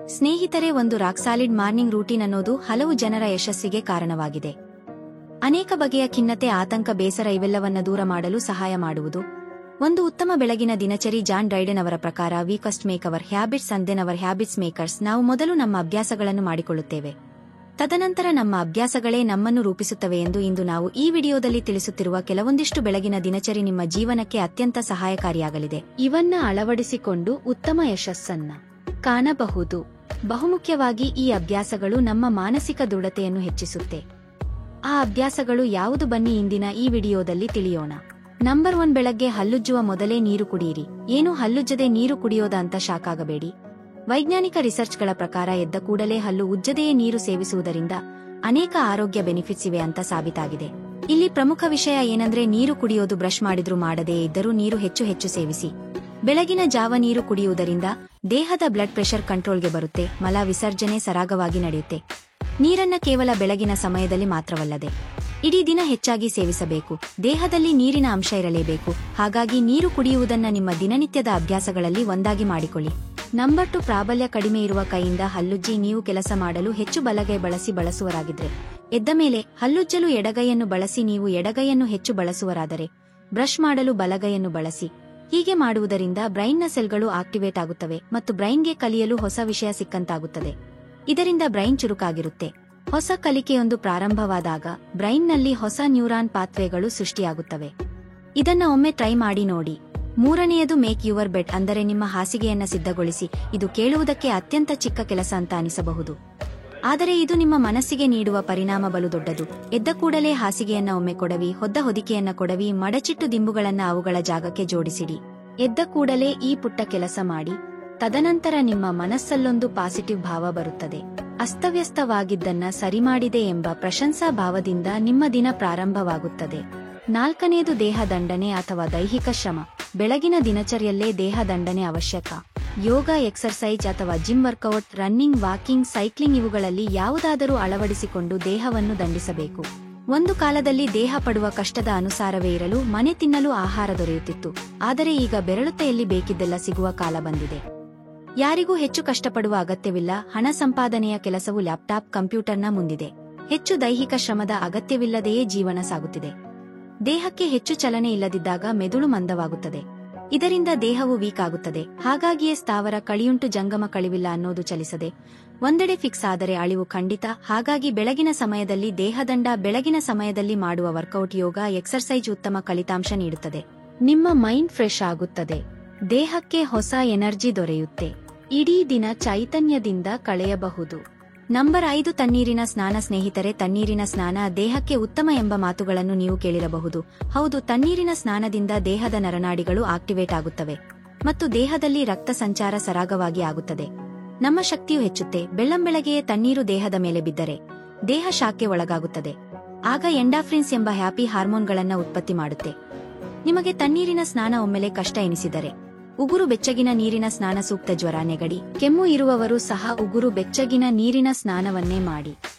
ಸ್ನೇಹಿತರೆ, ಒಂದು rock solid morning routine ಅನ್ನೋದು ಹಲವು ಜನರ ಯಶಸ್ಸಿಗೆ ಕಾರಣವಾಗಿದೆ. ಅನೇಕ ಬಗೆಯ ಖಿನ್ನತೆ, ಆತಂಕ, ಬೇಸರ ಇವೆಲ್ಲವನ್ನ ದೂರ ಮಾಡಲು ಸಹಾಯ ಮಾಡುವುದು ಒಂದು ಉತ್ತಮ ಬೆಳಗಿನ ದಿನಚರಿ. ಜಾನ್ ಡೈಡನ್ ಅವರ ಪ್ರಕಾರ, we first make our habits and then our habits makers. ನಾವು ಮೊದಲು ನಮ್ಮ ಅಭ್ಯಾಸಗಳನ್ನು ಮಾಡಿಕೊಳ್ಳುತ್ತೇವೆ, ತದನಂತರ ನಮ್ಮ ಅಭ್ಯಾಸಗಳೇ ನಮ್ಮನ್ನು ರೂಪಿಸುತ್ತವೆ ಎಂದು ಇಂದು ನಾವು ಈ ವಿಡಿಯೋದಲ್ಲಿ ತಿಳಿಸುತ್ತಿರುವ ಕೆಲವೊಂದಿಷ್ಟು ಬೆಳಗಿನ ದಿನಚರಿ ನಿಮ್ಮ ಜೀವನಕ್ಕೆ ಅತ್ಯಂತ ಸಹಾಯಕಾರಿಯಾಗಲಿದೆ. ಇವನ್ನ ಅಳವಡಿಸಿಕೊಂಡು ಉತ್ತಮ ಯಶಸ್ಸನ್ನ ಕಾಣಬಹುದು. ಬಹುಮುಖ್ಯವಾಗಿ ಈ ಅಭ್ಯಾಸಗಳು ನಮ್ಮ ಮಾನಸಿಕ ದೃಢತೆಯನ್ನು ಹೆಚ್ಚಿಸುತ್ತೆ. ಆ ಅಭ್ಯಾಸಗಳು ಯಾವುದು, ಬನ್ನಿ ಇಂದಿನ ಈ ವಿಡಿಯೋದಲ್ಲಿ ತಿಳಿಯೋಣ. ನಂಬರ್ 1, ಬೆಳಗ್ಗೆ ಹಲ್ಲುಜ್ಜುವ ಮೊದಲೇ ನೀರು ಕುಡಿಯಿರಿ. ಏನು, ಹಲ್ಲುಜ್ಜದೆ ನೀರು ಕುಡಿಯೋದ ಅಂತ ಶಾಕ್ ಆಗಬೇಡಿ. ವೈಜ್ಞಾನಿಕ ರಿಸರ್ಚ್ಗಳ ಪ್ರಕಾರ ಎದ್ದ ಕೂಡಲೇ ಹಲ್ಲು ಉಜ್ಜದೆಯೇ ನೀರು ಸೇವಿಸುವುದರಿಂದ ಅನೇಕ ಆರೋಗ್ಯ ಬೆನಿಫಿಟ್ಸ್ ಇವೆ ಅಂತ ಸಾಬೀತಾಗಿದೆ. ಇಲ್ಲಿ ಪ್ರಮುಖ ವಿಷಯ ಏನಂದ್ರೆ, ನೀರು ಕುಡಿಯೋದು ಬ್ರಷ್ ಮಾಡಿದ್ರೂ ಮಾಡದೇ ಇದ್ದರೂ ನೀರು ಹೆಚ್ಚು ಸೇವಿಸಿ. ಬೆಳಗಿನ ಜಾವ ನೀರು ಕುಡಿಯುವುದರಿಂದ ದೇಹದ ಬ್ಲಡ್ ಪ್ರೆಷರ್ ಕಂಟ್ರೋಲ್ಗೆ ಬರುತ್ತೆ, ಮಲ ವಿಸರ್ಜನೆ ಸರಾಗವಾಗಿ ನಡೆಯುತ್ತೆ. ನೀರನ್ನ ಕೇವಲ ಬೆಳಗಿನ ಸಮಯದಲ್ಲಿ ಮಾತ್ರವಲ್ಲದೆ ಇಡೀ ದಿನ ಹೆಚ್ಚಾಗಿ ಸೇವಿಸಬೇಕು. ದೇಹದಲ್ಲಿ ನೀರಿನ ಅಂಶ ಇರಲೇಬೇಕು. ಹಾಗಾಗಿ ನೀರು ಕುಡಿಯುವುದನ್ನ ನಿಮ್ಮ ದಿನನಿತ್ಯದ ಅಭ್ಯಾಸಗಳಲ್ಲಿ ಒಂದಾಗಿ ಮಾಡಿಕೊಳ್ಳಿ. ನಂಬರ್ 2, ಪ್ರಾಬಲ್ಯ ಕಡಿಮೆ ಇರುವ ಕೈಯಿಂದ ಹಲ್ಲುಜ್ಜಿ. ನೀವು ಕೆಲಸ ಮಾಡಲು ಹೆಚ್ಚು ಬಲಗೈ ಬಳಸುವರಾಗಿದ್ರೆ ಎದ್ದ ಮೇಲೆ ಹಲ್ಲುಜ್ಜಲು ಎಡಗೈಯನ್ನು ಬಳಸಿ. ನೀವು ಎಡಗೈಯನ್ನು ಹೆಚ್ಚು ಬಳಸುವರಾದರೆ ಬ್ರಷ್ ಮಾಡಲು ಬಲಗೈಯನ್ನು ಬಳಸಿ. ಹೀಗೆ ಮಾಡುವುದರಿಂದ ಬ್ರೈನ್ನ ಸೆಲ್ಗಳು ಆಕ್ಟಿವೇಟ್ ಆಗುತ್ತವೆ ಮತ್ತು ಬ್ರೈನ್ಗೆ ಕಲಿಯಲು ಹೊಸ ವಿಷಯ ಸಿಕ್ಕಂತಾಗುತ್ತದೆ. ಇದರಿಂದ ಬ್ರೈನ್ ಚುರುಕಾಗಿರುತ್ತೆ. ಹೊಸ ಕಲಿಕೆಯೊಂದು ಪ್ರಾರಂಭವಾದಾಗ ಬ್ರೈನ್ನಲ್ಲಿ ಹೊಸ ನ್ಯೂರಾನ್ ಪಾತ್ವೇಗಳು ಸೃಷ್ಟಿಯಾಗುತ್ತವೆ. ಇದನ್ನ ಒಮ್ಮೆ ಟ್ರೈ ಮಾಡಿ ನೋಡಿ. 3ನೇಯದು, ಮೇಕ್ ಯುವರ್ ಬೆಡ್, ಅಂದರೆ ನಿಮ್ಮ ಹಾಸಿಗೆಯನ್ನ ಸಿದ್ಧಗೊಳಿಸಿ. ಇದು ಕೇಳುವುದಕ್ಕೆ ಅತ್ಯಂತ ಚಿಕ್ಕ ಕೆಲಸ ಅಂತ ಅನಿಸಬಹುದು, ಆದರೆ ಇದು ನಿಮ್ಮ ಮನಸ್ಸಿಗೆ ನೀಡುವ ಪರಿಣಾಮ ಬಲು ದೊಡ್ಡದು. ಎದ್ದ ಕೂಡಲೇ ಹಾಸಿಗೆಯನ್ನ ಒಮ್ಮೆ ಕೊಡವಿ, ಹೊದ್ದ ಹೊದಿಕೆಯನ್ನ ಕೊಡವಿ, ಮಡಚಿಟ್ಟು ದಿಂಬುಗಳನ್ನ ಅವುಗಳ ಜಾಗಕ್ಕೆ ಜೋಡಿಸಿಡಿ. ಎದ್ದ ಕೂಡಲೇ ಈ ಪುಟ್ಟ ಕೆಲಸ ಮಾಡಿ. ತದನಂತರ ನಿಮ್ಮ ಮನಸ್ಸಲ್ಲೊಂದು ಪಾಸಿಟಿವ್ ಭಾವ ಬರುತ್ತದೆ. ಅಸ್ತವ್ಯಸ್ತವಾಗಿದ್ದನ್ನ ಸರಿಮಾಡಿದೆ ಎಂಬ ಪ್ರಶಂಸಾ ಭಾವದಿಂದ ನಿಮ್ಮ ದಿನ ಪ್ರಾರಂಭವಾಗುತ್ತದೆ. 4ನೇದು, ದೇಹ ದಂಡನೆ ಅಥವಾ ದೈಹಿಕ ಶ್ರಮ. ಬೆಳಗಿನ ದಿನಚರಿಯಲ್ಲೇ ದೇಹ ದಂಡನೆ ಅವಶ್ಯಕ. ಯೋಗ, ಎಕ್ಸರ್ಸೈಜ್ ಅಥವಾ gym workout, running, walking, cycling ಇವುಗಳಲ್ಲಿ ಯಾವುದಾದರೂ ಅಳವಡಿಸಿಕೊಂಡು ದೇಹವನ್ನು ದಂಡಿಸಬೇಕು. ಒಂದು ಕಾಲದಲ್ಲಿ ದೇಹ ಪಡುವ ಕಷ್ಟದ ಅನುಸಾರವೇ ಇರಲು ಮನೆ ತಿನ್ನಲು ಆಹಾರ ದೊರೆಯುತ್ತಿತ್ತು. ಆದರೆ ಈಗ ಬೆರಳುತ್ತೆಯಲ್ಲಿ ಬೇಕಿದ್ದೆಲ್ಲ ಸಿಗುವ ಕಾಲ ಬಂದಿದೆ. ಯಾರಿಗೂ ಹೆಚ್ಚು ಕಷ್ಟಪಡುವ ಅಗತ್ಯವಿಲ್ಲ. ಹಣ ಸಂಪಾದನೆಯ ಕೆಲಸವು ಲ್ಯಾಪ್ಟಾಪ್, ಕಂಪ್ಯೂಟರ್ನ ಮುಂದಿದೆ. ಹೆಚ್ಚು ದೈಹಿಕ ಶ್ರಮದ ಅಗತ್ಯವಿಲ್ಲದೆಯೇ ಜೀವನ ಸಾಗುತ್ತಿದೆ. ದೇಹಕ್ಕೆ ಹೆಚ್ಚು ಚಲನೆ ಇಲ್ಲದಿದ್ದಾಗ ಮೆದುಳು ಮಂದವಾಗುತ್ತದೆ. ಇದರಿಂದ ದೇಹವು ವೀಕ್ ಆಗುತ್ತದೆ. ಹಾಗಾಗಿಯೇ ಸ್ಥಾವರ ಕಳಿಯುಂಟು, ಜಂಗಮ ಕಳಿವಿಲ್ಲ ಅನ್ನೋದು ಚಲಿಸದೆ ಒಂದೆಡೆ ಫಿಕ್ಸ್ ಆದರೆ ಅಳಿವು ಖಂಡಿತ. ಹಾಗಾಗಿ ಬೆಳಗಿನ ಸಮಯದಲ್ಲಿ ದೇಹದಂಡ, ಬೆಳಗಿನ ಸಮಯದಲ್ಲಿ ಮಾಡುವ ವರ್ಕೌಟ್, ಯೋಗ, ಎಕ್ಸರ್ಸೈಜ್ ಉತ್ತಮ ಫಲಿತಾಂಶ ನೀಡುತ್ತದೆ. ನಿಮ್ಮ ಮೈಂಡ್ ಫ್ರೆಶ್ ಆಗುತ್ತದೆ, ದೇಹಕ್ಕೆ ಹೊಸ ಎನರ್ಜಿ ದೊರೆಯುತ್ತೆ, ಇಡೀ ದಿನ ಚೈತನ್ಯದಿಂದ ಕಳೆಯಬಹುದು. ನಂಬರ್ 5, ತಣ್ಣೀರಿನ ಸ್ನಾನ. ಸ್ನೇಹಿತರೆ, ತಣ್ಣೀರಿನ ಸ್ನಾನ ದೇಹಕ್ಕೆ ಉತ್ತಮ ಎಂಬ ಮಾತುಗಳನ್ನು ನೀವು ಕೇಳಿರಬಹುದು. ಹೌದು, ತಣ್ಣೀರಿನ ಸ್ನಾನದಿಂದ ದೇಹದ ನರನಾಡಿಗಳು ಆಕ್ಟಿವೇಟ್ ಆಗುತ್ತವೆ ಮತ್ತು ದೇಹದಲ್ಲಿ ರಕ್ತ ಸಂಚಾರ ಸರಾಗವಾಗಿ ಆಗುತ್ತದೆ. ನಮ್ಮ ಶಕ್ತಿಯು ಹೆಚ್ಚುತ್ತೆ. ಬೆಳ್ಳಂಬೆಳಗ್ಗೆಯೇ ತಣ್ಣೀರು ದೇಹದ ಮೇಲೆ ಬಿದ್ದರೆ ದೇಹ ಶಾಕ್ಗೆ ಒಳಗಾಗುತ್ತದೆ. ಆಗ ಎಂಡಾಫ್ರಿನ್ಸ್ ಎಂಬ ಹ್ಯಾಪಿ ಹಾರ್ಮೋನ್ಗಳನ್ನ ಉತ್ಪತ್ತಿ ಮಾಡುತ್ತೆ. ನಿಮಗೆ ತಣ್ಣೀರಿನ ಸ್ನಾನ ಒಮ್ಮೆಲೆ ಕಷ್ಟ ಎನಿಸಿದರೆ ಉಗುರು ಬೆಚ್ಚಗಿನ ನೀರಿನ ಸ್ನಾನ ಸೂಕ್ತ. ಜ್ವರ, ನೆಗಡಿ, ಕೆಮ್ಮು ಇರುವವರು ಸಹ ಉಗುರು ಬೆಚ್ಚಗಿನ ನೀರಿನ ಸ್ನಾನವನ್ನೇ ಮಾಡಿ.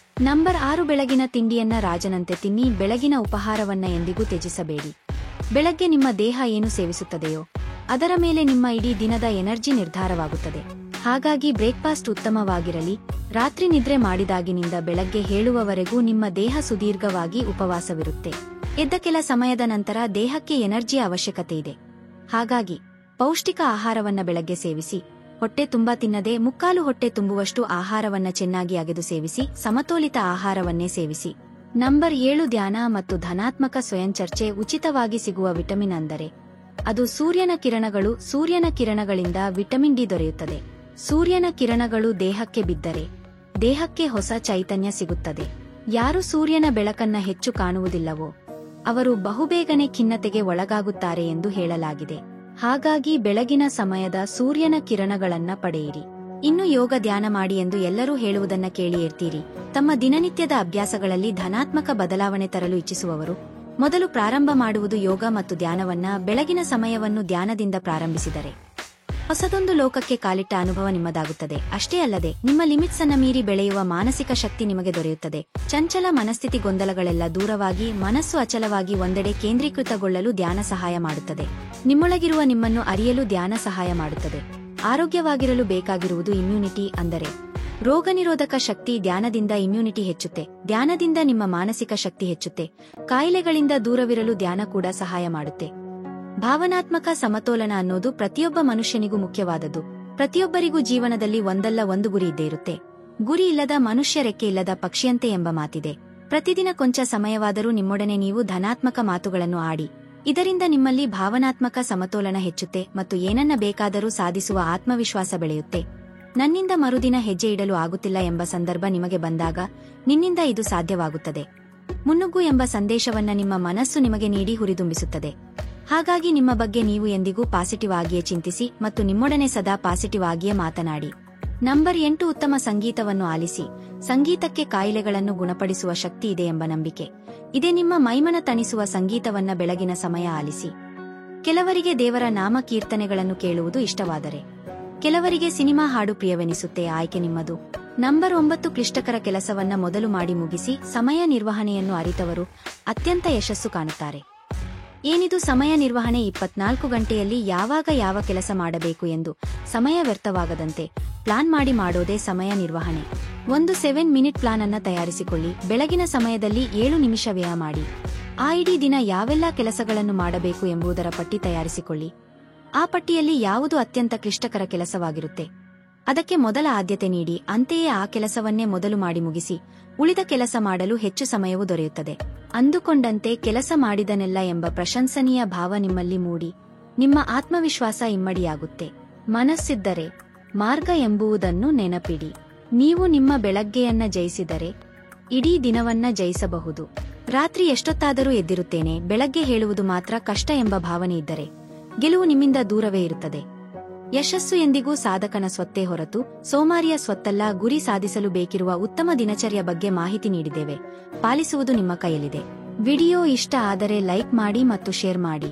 ನಂಬರ್ 6, ಬೆಳಗಿನ ತಿಂಡಿಯನ್ನ ರಾಜನಂತೆ ತಿನ್ನಿ. ಬೆಳಗಿನ ಉಪಹಾರವನ್ನ ಎಂದಿಗೂ ತ್ಯಜಿಸಬೇಡಿ. ಬೆಳಗ್ಗೆ ನಿಮ್ಮ ದೇಹ ಏನು ಸೇವಿಸುತ್ತದೆಯೋ ಅದರ ಮೇಲೆ ನಿಮ್ಮ ಇಡೀ ದಿನದ ಎನರ್ಜಿ ನಿರ್ಧಾರವಾಗುತ್ತದೆ. ಹಾಗಾಗಿ ಬ್ರೇಕ್ಫಾಸ್ಟ್ ಉತ್ತಮವಾಗಿರಲಿ. ರಾತ್ರಿ ನಿದ್ರೆ ಮಾಡಿದಾಗಿನಿಂದ ಬೆಳಗ್ಗೆ ಹೇಳುವವರೆಗೂ ನಿಮ್ಮ ದೇಹ ಸುದೀರ್ಘವಾಗಿ ಉಪವಾಸವಿರುತ್ತೆ. ಎದ್ದ ಕೆಲ ಸಮಯದ ನಂತರ ದೇಹಕ್ಕೆ ಎನರ್ಜಿಯ ಅವಶ್ಯಕತೆ ಇದೆ. ಹಾಗಾಗಿ ಪೌಷ್ಟಿಕ ಆಹಾರವನ್ನ ಬೆಳಗ್ಗೆ ಸೇವಿಸಿ. ಹೊಟ್ಟೆ ತುಂಬಾ ತಿನ್ನದೆ ಮುಕ್ಕಾಲು ಹೊಟ್ಟೆ ತುಂಬುವಷ್ಟು ಆಹಾರವನ್ನ ಚೆನ್ನಾಗಿ ಅಗೆದು ಸೇವಿಸಿ. ಸಮತೋಲಿತ ಆಹಾರವನ್ನೇ ಸೇವಿಸಿ. ನಂಬರ್ 7, ಧ್ಯಾನ ಮತ್ತು ಧನಾತ್ಮಕ ಸ್ವಯಂಚರ್ಚೆ. ಉಚಿತವಾಗಿ ಸಿಗುವ ವಿಟಮಿನ್ ಅಂದರೆ ಅದು ಸೂರ್ಯನ ಕಿರಣಗಳು. ಸೂರ್ಯನ ಕಿರಣಗಳಿಂದ ವಿಟಮಿನ್ ಡಿ ದೊರೆಯುತ್ತದೆ. ಸೂರ್ಯನ ಕಿರಣಗಳು ದೇಹಕ್ಕೆ ಬಿದ್ದರೆ ದೇಹಕ್ಕೆ ಹೊಸ ಚೈತನ್ಯ ಸಿಗುತ್ತದೆ. ಯಾರು ಸೂರ್ಯನ ಬೆಳಕನ್ನ ಹೆಚ್ಚು ಕಾಣುವುದಿಲ್ಲವೋ ಅವರು ಬಹುಬೇಗನೆ ಖಿನ್ನತೆಗೆ ಒಳಗಾಗುತ್ತಾರೆ ಎಂದು ಹೇಳಲಾಗಿದೆ. ಹಾಗಾಗಿ ಬೆಳಗಿನ ಸಮಯದ ಸೂರ್ಯನ ಕಿರಣಗಳನ್ನ ಪಡೆಯಿರಿ. ಇನ್ನು ಯೋಗ, ಧ್ಯಾನ ಮಾಡಿ ಎಂದು ಎಲ್ಲರೂ ಹೇಳುವುದನ್ನ ಕೇಳಿ ಇರ್ತೀರಿ. ತಮ್ಮ ದಿನನಿತ್ಯದ ಅಭ್ಯಾಸಗಳಲ್ಲಿ ಧನಾತ್ಮಕ ಬದಲಾವಣೆ ತರಲು ಇಚ್ಛಿಸುವವರು ಮೊದಲು ಪ್ರಾರಂಭ ಮಾಡುವುದು ಯೋಗ ಮತ್ತು ಧ್ಯಾನವನ್ನ. ಬೆಳಗಿನ ಸಮಯವನ್ನು ಧ್ಯಾನದಿಂದ ಪ್ರಾರಂಭಿಸಿದರೆ ಹೊಸದೊಂದು ಲೋಕಕ್ಕೆ ಕಾಲಿಟ್ಟ ಅನುಭವ ನಿಮ್ಮದಾಗುತ್ತದೆ. ಅಷ್ಟೇ ಅಲ್ಲದೆ ನಿಮ್ಮ ಲಿಮಿಟ್ಸ್ ಅನ್ನ ಮೀರಿ ಬೆಳೆಯುವ ಮಾನಸಿಕ ಶಕ್ತಿ ನಿಮಗೆ ದೊರೆಯುತ್ತದೆ. ಚಂಚಲ ಮನಸ್ಥಿತಿ, ಗೊಂದಲಗಳೆಲ್ಲ ದೂರವಾಗಿ ಮನಸ್ಸು ಅಚಲವಾಗಿ ಒಂದೆಡೆ ಕೇಂದ್ರೀಕೃತಗೊಳ್ಳಲು ಧ್ಯಾನ ಸಹಾಯ ಮಾಡುತ್ತದೆ. ನಿಮ್ಮೊಳಗಿರುವ ನಿಮ್ಮನ್ನು ಅರಿಯಲು ಧ್ಯಾನ ಸಹಾಯ ಮಾಡುತ್ತದೆ. ಆರೋಗ್ಯವಾಗಿರಲು ಬೇಕಾಗಿರುವುದು ಇಮ್ಯುನಿಟಿ, ಅಂದರೆ ರೋಗನಿರೋಧಕ ಶಕ್ತಿ. ಧ್ಯಾನದಿಂದ ಇಮ್ಯುನಿಟಿ ಹೆಚ್ಚುತ್ತೆ. ಧ್ಯಾನದಿಂದ ನಿಮ್ಮ ಮಾನಸಿಕ ಶಕ್ತಿ ಹೆಚ್ಚುತ್ತೆ. ಕಾಯಿಲೆಗಳಿಂದ ದೂರವಿರಲು ಧ್ಯಾನ ಕೂಡ ಸಹಾಯ ಮಾಡುತ್ತೆ. ಭಾವನಾತ್ಮಕ ಸಮತೋಲನ ಅನ್ನೋದು ಪ್ರತಿಯೊಬ್ಬ ಮನುಷ್ಯನಿಗೂ ಮುಖ್ಯವಾದದ್ದು. ಪ್ರತಿಯೊಬ್ಬರಿಗೂ ಜೀವನದಲ್ಲಿ ಒಂದಲ್ಲ ಒಂದು ಗುರಿ ಇದ್ದೇ ಇರುತ್ತೆ. ಗುರಿ ಇಲ್ಲದ ಮನುಷ್ಯ ರೆಕ್ಕೆ ಇಲ್ಲದ ಪಕ್ಷಿಯಂತೆ ಎಂಬ ಮಾತಿದೆ. ಪ್ರತಿದಿನ ಕೊಂಚ ಸಮಯವಾದರೂ ನಿಮ್ಮೊಡನೆ ನೀವು ಧನಾತ್ಮಕ ಮಾತುಗಳನ್ನು ಆಡಿ. ಇದರಿಂದ ನಿಮ್ಮಲ್ಲಿ ಭಾವನಾತ್ಮಕ ಸಮತೋಲನ ಹೆಚ್ಚುತ್ತೆ ಮತ್ತು ಏನನ್ನ ಬೇಕಾದರೂ ಸಾಧಿಸುವ ಆತ್ಮವಿಶ್ವಾಸ ಬೆಳೆಯುತ್ತೆ. ನನ್ನಿಂದ ಮರುದಿನ ಹೆಜ್ಜೆ ಇಡಲು ಆಗುತ್ತಿಲ್ಲ ಎಂಬ ಸಂದರ್ಭ ನಿಮಗೆ ಬಂದಾಗ ನಿನ್ನಿಂದ ಇದು ಸಾಧ್ಯವಾಗುತ್ತದೆ. ಮುನ್ನುಗ್ಗು ಎಂಬ ಸಂದೇಶವನ್ನ ನಿಮ್ಮ ಮನಸ್ಸು ನಿಮಗೆ ನೀಡಿ ಹುರಿದುಂಬಿಸುತ್ತದೆ. ಹಾಗಾಗಿ ನಿಮ್ಮ ಬಗ್ಗೆ ನೀವು ಎಂದಿಗೂ ಪಾಸಿಟಿವ್ ಆಗಿಯೇ ಚಿಂತಿಸಿ ಮತ್ತು ನಿಮ್ಮೊಡನೆ ಸದಾ ಪಾಸಿಟಿವ್ ಆಗಿಯೇ ಮಾತನಾಡಿ. ನಂಬರ್ 8, ಉತ್ತಮ ಸಂಗೀತವನ್ನು ಆಲಿಸಿ. ಸಂಗೀತಕ್ಕೆ ಕಾಯಿಲೆಗಳನ್ನು ಗುಣಪಡಿಸುವ ಶಕ್ತಿ ಇದೆ ಎಂಬ ನಂಬಿಕೆ ಇದೆ. ನಿಮ್ಮ ಮೈಮನ ತಣಿಸುವ ಸಂಗೀತವನ್ನ ಬೆಳಗಿನ ಸಮಯ ಆಲಿಸಿ. ಕೆಲವರಿಗೆ ದೇವರ ನಾಮ ಕೀರ್ತನೆಗಳನ್ನು ಕೇಳುವುದು ಇಷ್ಟವಾದರೆ ಕೆಲವರಿಗೆ ಸಿನಿಮಾ ಹಾಡು ಪ್ರಿಯವೆನಿಸುತ್ತೆ. ಆಯ್ಕೆ ನಿಮ್ಮದು. ನಂಬರ್ 9, ಕ್ಲಿಷ್ಟಕರ ಕೆಲಸವನ್ನ ಮೊದಲು ಮಾಡಿ ಮುಗಿಸಿ. ಸಮಯ ನಿರ್ವಹಣೆಯನ್ನು ಅರಿತವರು ಅತ್ಯಂತ ಯಶಸ್ಸು ಕಾಣುತ್ತಾರೆ. ಏನಿದು ಸಮಯ ನಿರ್ವಹಣೆ? 24 ಗಂಟೆಯಲ್ಲಿ ಯಾವಾಗ ಯಾವ ಕೆಲಸ ಮಾಡಬೇಕು ಎಂದು ಸಮಯ ವ್ಯರ್ಥವಾಗದಂತೆ ಪ್ಲಾನ್ ಮಾಡಿ ಮಾಡೋದೇ ಸಮಯ ನಿರ್ವಹಣೆ. ಒಂದು 7 ಮಿನಿಟ್ ಪ್ಲಾನ್ ಅನ್ನ ತಯಾರಿಸಿಕೊಳ್ಳಿ. ಬೆಳಗಿನ ಸಮಯದಲ್ಲಿ 7 ನಿಮಿಷ ವ್ಯಯ ಮಾಡಿ. ಆ ಇಡೀ ದಿನ ಯಾವೆಲ್ಲಾ ಕೆಲಸಗಳನ್ನು ಮಾಡಬೇಕು ಎಂಬುದರ ಪಟ್ಟಿ ತಯಾರಿಸಿಕೊಳ್ಳಿ. ಆ ಪಟ್ಟಿಯಲ್ಲಿ ಯಾವುದು ಅತ್ಯಂತ ಕ್ಲಿಷ್ಟಕರ ಕೆಲಸವಾಗಿರುತ್ತೆ ಅದಕ್ಕೆ ಮೊದಲ ಆದ್ಯತೆ ನೀಡಿ. ಅಂತೆಯೇ ಆ ಕೆಲಸವನ್ನೇ ಮೊದಲು ಮಾಡಿ ಮುಗಿಸಿ. ಉಳಿದ ಕೆಲಸ ಮಾಡಲು ಹೆಚ್ಚು ಸಮಯವೂ ದೊರೆಯುತ್ತದೆ. ಅಂದುಕೊಂಡಂತೆ ಕೆಲಸ ಮಾಡಿದನೆಲ್ಲ ಎಂಬ ಪ್ರಶಂಸನೀಯ ಭಾವ ನಿಮ್ಮಲ್ಲಿ ಮೂಡಿ ನಿಮ್ಮ ಆತ್ಮವಿಶ್ವಾಸ ಇಮ್ಮಡಿಯಾಗುತ್ತೆ. ಮನಸ್ಸಿದ್ದರೆ ಮಾರ್ಗ ಎಂಬುವುದನ್ನು ನೆನಪಿಡಿ. ನೀವು ನಿಮ್ಮ ಬೆಳಗ್ಗೆಯನ್ನ ಜಯಿಸಿದರೆ ಇಡೀ ದಿನವನ್ನ ಜಯಿಸಬಹುದು. ರಾತ್ರಿ ಎಷ್ಟೊತ್ತಾದರೂ ಎದ್ದಿರುತ್ತೇನೆ, ಬೆಳಗ್ಗೆ ಹೇಳುವುದು ಮಾತ್ರ ಕಷ್ಟ ಎಂಬ ಭಾವನೆ ಇದ್ದರೆ ಗೆಲುವು ನಿಮ್ಮಿಂದ ದೂರವೇ ಇರುತ್ತದೆ. ಯಶಸ್ಸು ಎಂದಿಗೂ ಸಾಧಕನ ಸ್ವತ್ತೇ ಹೊರತು ಸೋಮಾರಿಯ ಸ್ವತ್ತಲ್ಲ. ಗುರಿ ಸಾಧಿಸಲು ಬೇಕಿರುವ ಉತ್ತಮ ದಿನಚರ್ಯ ಬಗ್ಗೆ ಮಾಹಿತಿ ನೀಡಿದ್ದೇವೆ. ಪಾಲಿಸುವುದು ನಿಮ್ಮ ಕೈಯಲ್ಲಿದೆ. ವಿಡಿಯೋ ಇಷ್ಟ ಆದರೆ ಲೈಕ್ ಮಾಡಿ ಮತ್ತು ಶೇರ್ ಮಾಡಿ.